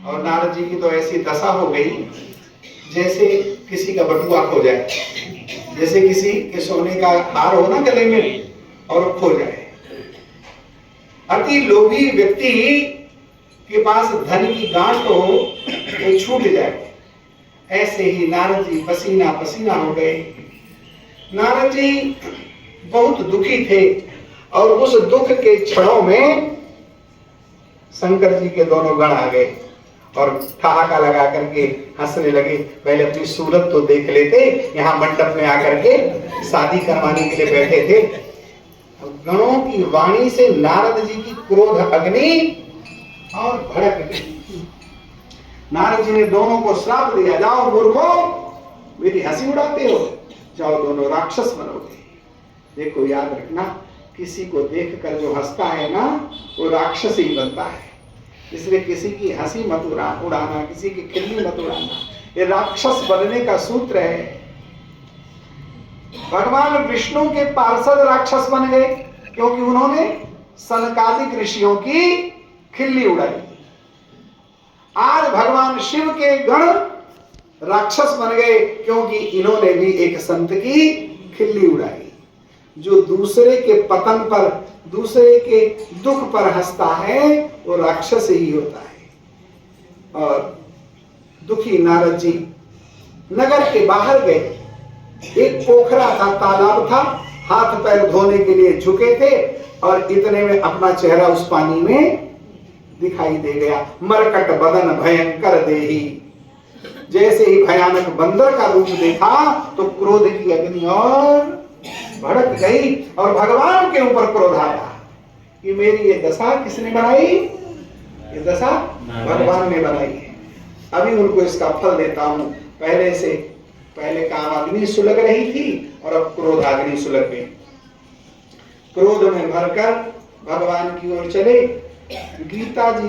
और नारद जी की तो ऐसी दशा हो गई जैसे किसी का बटुआ खो जाए, जैसे किसी के सोने का हार हो ना गले में और वो खो जाए। अति लोभी व्यक्ति के पास धन की गांठ हो तो छूट जाए, ऐसे ही नारद जी पसीना पसीना हो गए। नारद जी बहुत दुखी थे और उस दुख के क्षणों में शंकर जी के दोनों गण आ गए और ठहाका लगा करके हंसने लगे। पहले अपनी सूरत तो देख लेते, यहाँ मंडप में आकर के शादी करवाने के लिए बैठे थे। गणों की वाणी से नारद जी की क्रोध अग्नि और भड़क गई। नारद जी ने दोनों को श्राप दिया, जाओ मूर्खों, मेरी हंसी उड़ाते हो, जाओ दोनों राक्षस बनोगे। देखो याद रखना, किसी को देखकर जो हंसता है ना वो राक्षस ही बनता है। इसलिए किसी की हंसी मत उड़ाना, किसी की खिल्ली मत उड़ाना, ये राक्षस बनने का सूत्र है। भगवान विष्णु के पार्षद राक्षस बन गए क्योंकि उन्होंने सनकादिक ऋषियों की खिल्ली उड़ाई। आज भगवान शिव के गण राक्षस बन गए क्योंकि इन्होंने भी एक संत की खिल्ली उड़ाई। जो दूसरे के पतन पर, दूसरे के दुख पर हंसता है वो राक्षस ही होता है। और दुखी नारद जी नगर के बाहर गए। एक पोखरा था, तालाब था, हाथ पैर धोने के लिए झुके थे और इतने में अपना चेहरा उस पानी में दिखाई दे गया। मरकट बदन भयंकर देही, जैसे ही भयानक बंदर का रूप देखा तो क्रोध की अग्नि और भड़क गई और भगवान के ऊपर क्रोध आया कि मेरी ये दशा किसने बनाई? ये दशा भगवान ने बनाई है। अभी उनको इसका फल देता हूं। पहले काम अग्नि सुलग रही थी और अब क्रोध अग्नि सुलग गई। क्रोध में भरकर भगवान की ओर चले। गीता जी